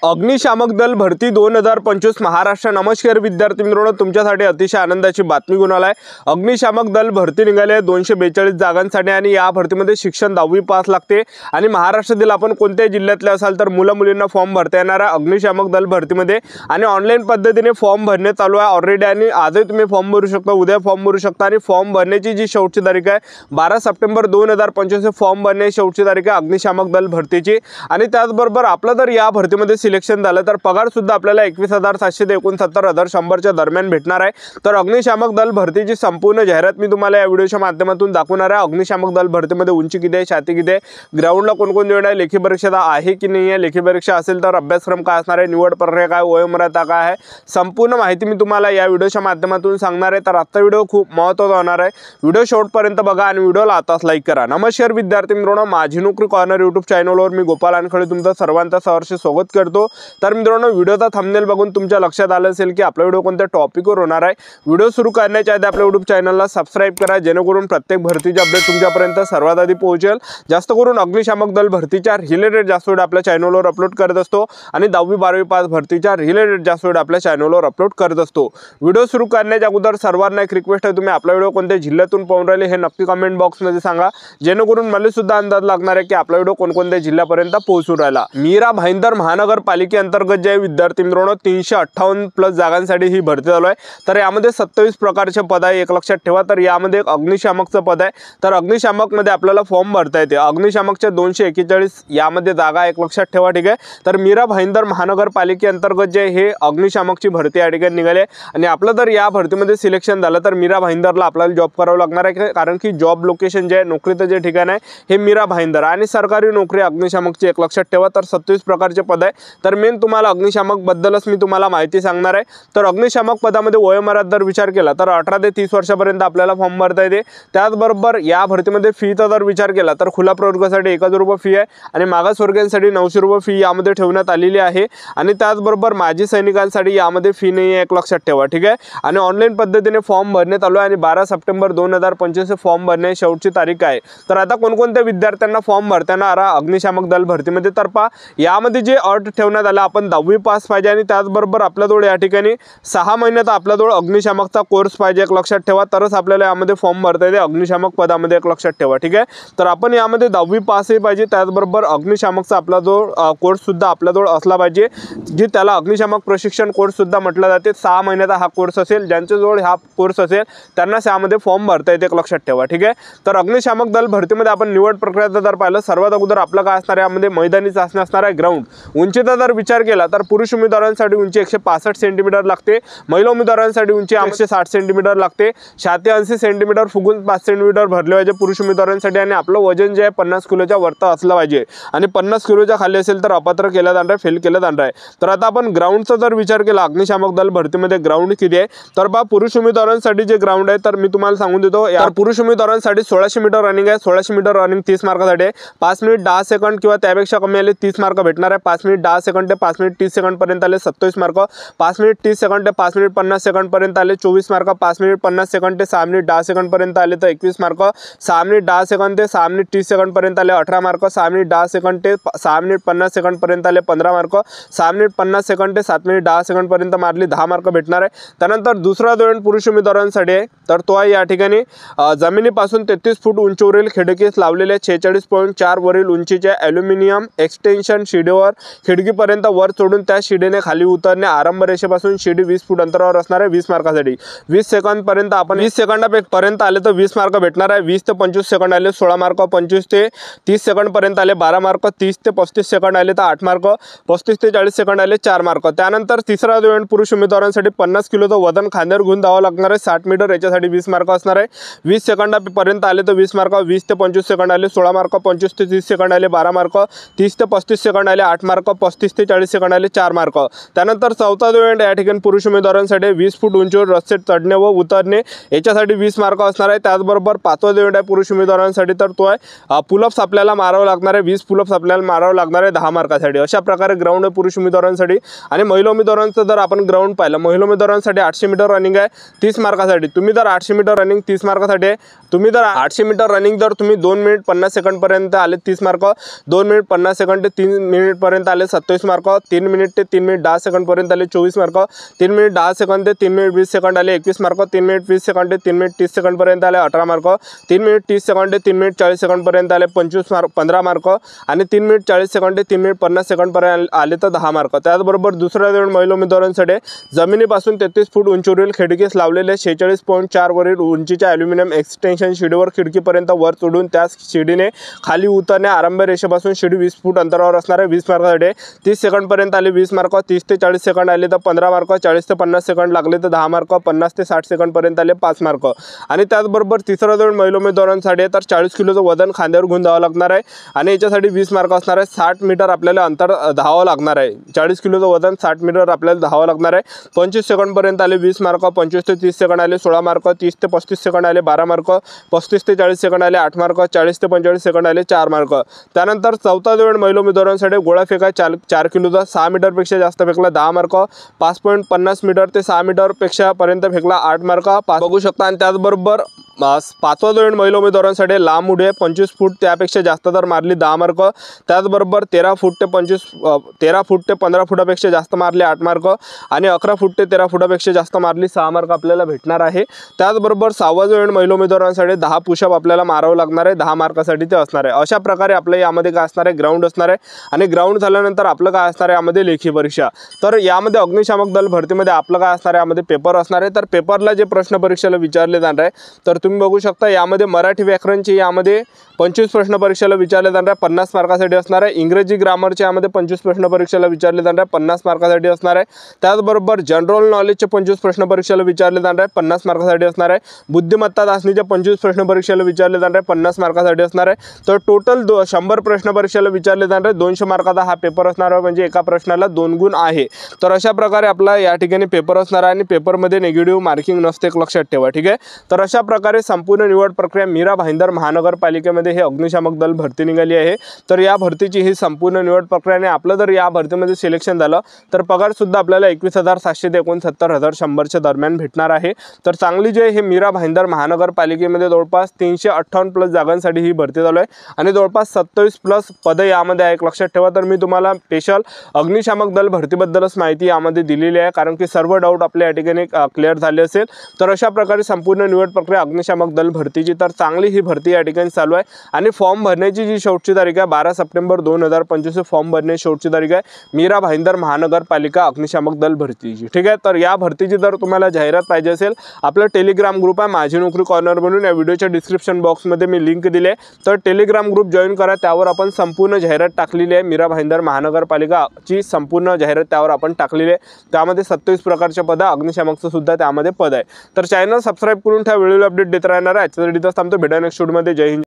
अग्निशामक दल भरती 2025 महाराष्ट्र। नमस्कार विद्यार्थी मित्रांनो, तुमच्यासाठी अतिशय आनंदाची बातमी घेऊन आलाय। अग्निशामक दल भरती निघाली आहे 242 जागांसाठी आणि या भरतीमध्ये शिक्षण 10वी पास लागते आणि महाराष्ट्रातील आपण कोणत्याही जिल्ह्यातले असाल तर मुलं-मुलींना फॉर्म भरता येणार आहे अग्निशामक दल भरतीमध्ये आणि ऑनलाईन पद्धतीने फॉर्म भरणे चालू आहे ऑलरेडी आणि आजही तुम्ही फॉर्म भरू शकता, उद्या फॉर्म भरू शकता आणि फॉर्म भरण्याची जी शेवटची तारीख आहे 12 सप्टेंबर 2025 फॉर्म भरण्याची शेवटची तारीख आहे अग्निशामक दल भरतीची। आणि त्याचबरोबर आपलं जर या भरतीमध्ये सिलेक्शन झालं तर पगार सुद्धा आपल्याला 21,700 ते 69,100 दरम्यान भेटणार आहे। तर अग्निशामक दल भरतीची संपूर्ण जाहिरात मी तुम्हाला या व्हिडिओच्या माध्यमातून दाखवणार आहे। अग्निशामक दल भरतीमध्ये उंची किती आहे, छाती किती आहे, ग्राउंडला कोण-कोण देणार आहे, लेखी परीक्षा आहे की नाही आहे, लेखी परीक्षा असेल तर अभ्यासक्रम काय असणार आहे, निवड प्रक्रिया काय, वयोमर्यादा काय आहे, संपूर्ण माहिती मी तुम्हाला या व्हिडिओच्या माध्यमातून सांगणार आहे। तर आजचा व्हिडिओ खूप महत्त्वाचा होणार आहे, व्हिडिओ शेवटपर्यंत बघा आणि व्हिडिओला आताच लाईक करा। नमस्कार विद्यार्थी मित्रांनो, माझी नोकरी कॉर्नर यूट्यूब चॅनलवर मी गोपाल अनखळे तुमचं सर्वांचं सहर्ष स्वागत करतो। तर मित्रांनो, व्हिडिओचा थंबनेल बघून तुमच्या लक्षात आलं असेल की आपला व्हिडिओ कोणत्या टॉपिकवर होणार आहे। व्हिडिओ सुरू करण्याच्या आधी आपल्या यूट्यूब चॅनलला सबस्क्राइब करा जेणेकरून प्रत्येक भरतीचे अपडेट तुमच्यापर्यंत सर्वात आधी पोहोचेल। जास्त करून अग्निशामक दल भरतीच्या रिलेटेड जास्त व्हिडिओ आपल्या चॅनलवर अपलोड करत असतो आणि 10वी 12वी पास भरतीच्या रिलेटेड जास्त व्हिडिओ आपल्या चॅनलवर अपलोड करत असतो। व्हिडिओ सुरू करण्याच्या अगोदर सर्वांना एक रिक्वेस्ट आहे, तुम्ही आपला व्हिडिओ कोणत्या जिल्ह्यातून पाहून राहिले हे नक्की कमेंट बॉक्समध्ये सांगा जेणेकरून मला सुद्धा अंदाज लागणार आहे की आपला व्हिडिओ कोणकोणत्या जिल्ह्यापर्यंत पोहोचून राहिला। मीरा भाईंदर महानगरपालिकेअंतर्गत जे विद्यार्थी मित्रांनो 358 प्लस जागांसाठी ही भरती चालू आहे। तर यामध्ये 27 प्रकारचे पद आहे, एक लक्षात ठेवा। तर यामध्ये एक अग्निशामकचं पद आहे, तर अग्निशामक मध्ये आपल्याला फॉर्म भरता येते। अग्निशामकच्या 241 यामध्ये जागा एक लक्षात ठेवा, ठीक आहे। तर मीरा भाईंदर महानगरपालिकेअंतर्गत जे हे अग्निशामकची भरती या ठिकाणी निघाली आणि आपलं जर या भरतीमध्ये सिलेक्शन झालं तर मीरा भाईंदरला आपल्याला जॉब करावं लागणार आहे, कारण की जॉब लोकेशन जे आहे, नोकरीचं जे ठिकाण आहे हे मीरा भाईंदर आणि सरकारी नोकरी अग्निशामकची एक लक्षात ठेवा। तर 27 प्रकारचे पद आहे। तर मेन तुम्हाला अग्निशामक बद्दलच मी तुम्हाला माहिती सांगणार आहे। तर अग्निशामक पदामध्ये वयोमर्यादा जर विचार केला तर 18 ते 30 वर्षापर्यंत आपल्याला फॉर्म भरता येते। त्याचबरोबर या भरतीमध्ये फीचा जर विचार केला तर खुला प्रवर्गासाठी 1000 रुपये फी आहे आणि मागासवर्गीयांसाठी 900 रुपये फी यामध्ये ठेवण्यात आलेली आहे आणि त्याचबरोबर माजी सैनिकांसाठी यामध्ये फी नाही आहे, एक लक्षात ठेवा, ठीक आहे। आणि ऑनलाईन पद्धतीने फॉर्म भरण्यात आलो आणि 12 सप्टेंबर 2025 फॉर्म भरण्याची शेवटची तारीख आहे। तर आता कोणकोणत्या विद्यार्थ्यांना फॉर्म भरता येणार अग्निशामक दल भरतीमध्ये तर पहा यामध्ये जे अट ठेवण्यात आला आपण 10वी पास पाहिजे आणि त्याचबरोबर आपल्याजवळ या ठिकाणी 6 महिन्याचा आपल्याजवळ अग्निशामकचा कोर्स पाहिजे, एक लक्षात ठेवा, तरच आपल्याला यामध्ये फॉर्म भरता येते अग्निशामक पदामध्ये, एक लक्षात ठेवा, ठीक आहे। तर आपण यामध्ये 10वी पासही पाहिजे, त्याचबरोबर अग्निशामकचा आपल्याजवळ कोर्स सुद्धा आपल्याजवळ असला पाहिजे, जे त्याला अग्निशामक प्रशिक्षण कोर्स सुद्धा म्हटलं जाते। 6 महिन्याचा हा कोर्स असेल, ज्यांच्याजवळ हा कोर्स असेल त्यांनाच यामध्ये फॉर्म भरता येते, एक लक्षात ठेवा, ठीक आहे। तर अग्निशामक दल भरतीमध्ये आपण निवड प्रक्रिया जर पाहिलं सर्वात अगोदर आपलं काय असणार आहे, यामध्ये मैदानी चाचणी असणार आहे, ग्राउंड। उंचीचा जर विचार केला तर पुरुष उमेदवारांसाठी उंची 165 सेंटीमीटर लागते, महिला उमेदवारांसाठी उंची 160 सेंटीमीटर लागते, छाती 80 सेंटीमीटर फुगून 5 सेंटीमीटर भरले पाहिजे पुरुष उमेदवारांसाठी आणि आपलं वजन जे आहे 50 किलोच्या वरती असलं पाहिजे आणि 50 किलोच्या खाली असेल तर अपात्र केलं जाणार आहे, फेल केलं जाणार आहे। तर आता आपण ग्राउंडचा जर विचार केला अग्निशामक दल भरतीमध्ये ग्राउंड किती आहे तर बा पुरुष उमेदवारांसाठी जे ग्राउंड आहे तर मी तुम्हाला सांगून देतो, या पुरुष उमेदवारांसाठी 1600 मीटर रनिंग आहे, 1600 मीटर रनिंग 30 मार्कासाठी आहे, 5 मिनिट 10 सेकंड किंवा त्यापेक्षा कमी आले 30 मार्क भेटणार आहे, 5 मिनिट 10 सेकंड ते 5 मिनिट 30 सेकंड पर्यंत आले 27 मार्क, 5 मिनिट 30 सेकंड ते 5 मिनिट 50 सेकंड पर्यंत आले 24 मार्क, 5 मिनिट 50 सेकंड ते 6 मिनिट 10 सेकंड पर्यंत आले तर 21 मार्क, 6 मिनिट 10 सेकंड ते 6 मिनिट 30 सेकंड पर्यंत आले 18 मार्क, 6 मिनिट 10 सेकंड ते 6 मिनिट 50 सेकंड पर्यंत आले 15 मार्क, 6 मिनिट 50 सेकंड ते 7 मिनिट 10 सेकंड पर्यंत मारली 10 मार्क भेटणार आहे। त्यानंतर दुसरा दौंड पुरुष उमेदवारांसाठी आहे तर तो आहे या ठिकाणी जमिनीपासून 33 फूट उंचीवरील खिडकीस लावलेले 46.4 वरील उंचीच्या ॲल्युमिनियम एक्सटेन्शन शिडीवर खिडकीपर्यंत वर चढून त्या शिडीने खाली उतरणे, आरंभ रेषेपासून शिडी 20 फूट अंतरावर असणार आहे 20 मार्कासाठी, 20 सेकंद पर्यंत आपण 20 सेकंदापर्यंत आले तर 20 मार्क भेटणार आहे, 20 ते 25 सेकंड आले 16 मार्क, 25 ते 30 सेकंड पर्यंत आले 12 मार्क, 30 ते 35 सेकंड आले तर 8 मार्क, 35 ते 40 सेकंड आले 4 मार्क। त्यानंतर तिसरा दौंड पुरुष उमेदवारांसाठी 50 किलोचं वजन खांद्यावर घेऊन धावावं लागणार आहे 60 मीटर, याच्यासाठी 20 मार्क असणार आहे, 20 सेकंदापर्यंत आले तर 20 मार्क, 20 ते 25 सेकंड आले 16 मार्क, 25 ते 30 सेकंड आले 12 मार्क, 30 ते 35 सेकंड आले 8 मार्क, 35 ते 40 सेकंड आले 4 मार्क। त्यानंतर चौथा दौंड या ठिकाणी पुरुष उमेदवारांसाठी 20 फूट उंचीवर रस्ते चढणे व उतरणे, याच्यासाठी 20 मार्क असणार आहे। त्याचबरोबर पाचवा दौंड आहे पुरुष उमेदवारांसाठी तर तो आहे पुलअप्स आपल्याला मारावं लागणार आहे, 20 पुलअप्स आपल्याला मारावं लागणार आहे 10 मार्कासाठी। अशा प्रकारे ग्राउंड आहे पुरुष उमेदवारांसाठी। आणि महिला उमेदवारांचं जर आपण ग्राउंड पाहिलं, महिला उमेदवारांसाठी 800 मीटर रनिंग आहे 30 मार्कासाठी, तुम्ही जर 800 मीटर रनिंग 30 मार्कासाठी आहे, तुम्ही जर 800 मीटर रनिंग जर तुम्ही 2 मिनिट 50 सेकंड पर्यंत आले 30 मार्क, 2 मिनिट 50 सेकंड ते 3 मिनिट पर्यंत आले 27 मार्क, 3 मिनिट ते 3 मिनिट 10 सेकंडपर्यंत आले 24 मार्क, 3 मिनिट 10 सेकंड ते 3 मिनिट 20 सेकंड आले 21 मार्क, 3 मिनिट 20 सेकंड ते 3 मिनिट 30 सेकंडपर्यंत आले 18 मार्क, 3 मिनिट 30 सेकंड ते 3 मिनिट 40 सेकंडपर्यंत आले 15 मार्क आणि 3 मिनिट 40 सेकंड ते 3 मिनिट 50 सेकंडपर्यंत आले तर 10 मार्क। त्याचबरोबर दुसऱ्या राऊंड महिला उमेदवारांसाठी जमिनीपासून 33 फूट उंचीवरील खिडकीस लावलेले 46.4 वरील उंचीच्या ॲल्युमिनियम एक्सटेन्शन शिडीवर खिडकीपर्यंत वर चढून त्या शिडीने खाली उतरणे आरंभ रेषेपासून शिडी 20 फूट अंतरावर असणारे 20 मार्कासाठी 30 सेकंडपर्यंत आले 20 मार्क, 30 ते 40 सेकंड आले तर 15 मार्क, 40 ते 50 सेकंड लागले तर 10 मार्क, 50 ते 60 सेकंडपर्यंत आले 5 मार्क। आणि त्याचबरोबर तिसरा राऊंड महिला उमेदवारांसाठी तर 40 किलोचं वजन खांद्यावर घेऊन धावावं लागणार आहे आणि याच्यासाठी 20 मार्क असणार आहे। 60 मीटर आपल्याला अंतर धावावं लागणार आहे। 40 किलोचं वजन 60 मीटर आपल्याला धावावं लागणार आहे। 25 सेकंडपर्यंत आले 20 मार्क, 25 ते 30 सेकंड आले 16 मार्क, 30 ते 35 सेकंड आले 12 मार्क, 35 ते 40 सेकंड आले 8 मार्क, 40 ते 45 सेकंड आले 4 मार्क। त्यानंतर चौथा राऊंड महिला उमेदवारांसाठी गोळा फेका 4 किलोचा 6 मीटरपेक्षा जास्त फेकला 10 मार्क, 5.50 मीटर ते 6 मीटरपेक्षा पर्यंत फेकला 8 मार्क बघू शकता। आणि त्याचबरोबर पाचवा राऊंड महिला उमेदवारांसाठी लांब उडी 25 फूट त्यापेक्षा जास्त तर मारली 10 मार्क, त्याचबरोबर 13 फूट ते 15 फुटापेक्षा जास्त मारले 8 मार्क आणि 11 फूट ते 13 फुटापेक्षा जास्त मारली 6 मार्क आपल्याला भेटणार आहे। त्याचबरोबर 6वा राऊंड महिला उमेदवारांसाठी 10 पुशअप आपल्याला मारावं लागणार आहे, 10 मार्कासाठी ते असणार आहे। अशा प्रकारे आपलं यामध्ये काय असणार आहे, ग्राउंड असणार आहे आणि ग्राउंड झाल्यानंतर आपलं काय असणार आहे यामध्ये लेखी परीक्षा। तर यामध्ये अग्निशामक दल भरतीमध्ये आपलं काय असणार आहे, यामध्ये पेपर असणार आहे। तर पेपरला जे प्रश्न परीक्षेला विचारले जाणार आहे तर तुम्ही बघू शकता यामध्ये मराठी व्याकरणचे यामध्ये 25 प्रश्न परीक्षेला विचारले जाणार आहे, 50 मार्कासाठी असणार आहे। इंग्रजी ग्रामरचे यामध्ये 25 प्रश्न परीक्षेला विचारले जाणार आहे, 50 मार्कासाठी असणार आहे। त्याचबरोबर जनरल नॉलेजचे 25 प्रश्न परीक्षेला विचारले जाणार आहे, 50 मार्कासाठी असणार आहे। बुद्धिमत्ता चाचणीचे 25 प्रश्न परीक्षेला विचारले जाणार आहे, 50 मार्कासाठी असणार आहे। तर टोटल 100 प्रश्न परीक्षेला विचारले जाणार आहे, 200 मार्काचा हा पेपर असणार आहे, म्हणजे एका प्रश्नाला 2 गुण आहे। तर अशा प्रकारे आपला या ठिकाणी पेपर असणार आहे आणि पेपरमध्ये नेगेटिव्ह मार्किंग नसते, एक लक्षात ठेवा, ठीक आहे। तर अशा प्रकारे संपूर्ण निवड प्रक्रिया मीरा भाईंदर महानगरपालिकेमध्ये हे अग्निशामक दल भरती निघाली आहे। तर या भरतीची ही संपूर्ण निवड प्रक्रिया आणि आपलं जर या भरतीमध्ये सिलेक्शन झालं तर पगार सुद्धा आपल्याला 21,700 ते 69,100च्या दरम्यान भेटणार आहे। तर चांगली जे हे मीरा भाईंदर महानगरपालिकेमध्ये जवळपास 358 प्लस जागांसाठी ही भरती चालू आहे आणि जवळपास 27 प्लस पदे यामध्ये आहे, एक लक्षात ठेवा। तर मी तुम्हाला स्पेशल अग्निशामक दल भरतीबद्दलच माहिती यामध्ये दिलेली आहे, कारण की सर्व डाऊट आपल्या या ठिकाणी क्लिअर झाले असेल। तर अशा प्रकारे संपूर्ण निवड प्रक्रिया अग्निशामक दल भरतीची तर चांगली ही भरती या ठिकाणी चालू आहे आणि फॉर्म भरण्याची जी शेवटची तारीख आहे 12 सप्टेंबर 2025 फॉर्म भरण्याची शेवटची तारीख आहे मीरा भाईंदर महानगरपालिका अग्निशामक दल भरतीची, ठीक आहे। तर या भरतीची जर तुम्हाला जाहिरात पाहिजे असेल आपला टेलिग्राम ग्रुप आहे माझी नोकरी कॉर्नर म्हणून, या व्हिडिओच्या डिस्क्रिप्शन बॉक्समध्ये मी लिंक दिली आहे। तर टेलिग्राम ग्रुप जॉईन करा, त्यावर आपण संपूर्ण जाहिरात टाकलेली आहे। मीरा भाईंदर महानगरपालिकाची संपूर्ण जाहिरात त्यावर आपण टाकलेली आहे। त्यामध्ये 27 प्रकारचे पद, अग्निशामकचं सुद्धा त्यामध्ये पद आहे। तर चॅनल सबस्क्राईब करून ठेवा, व्हिडिओ अपडेट देत राहणार आहे। आजच्या व्हिडिओत थांबतो, भेटूया नेक्स्ट व्हिडिओमध्ये। जय हिंद।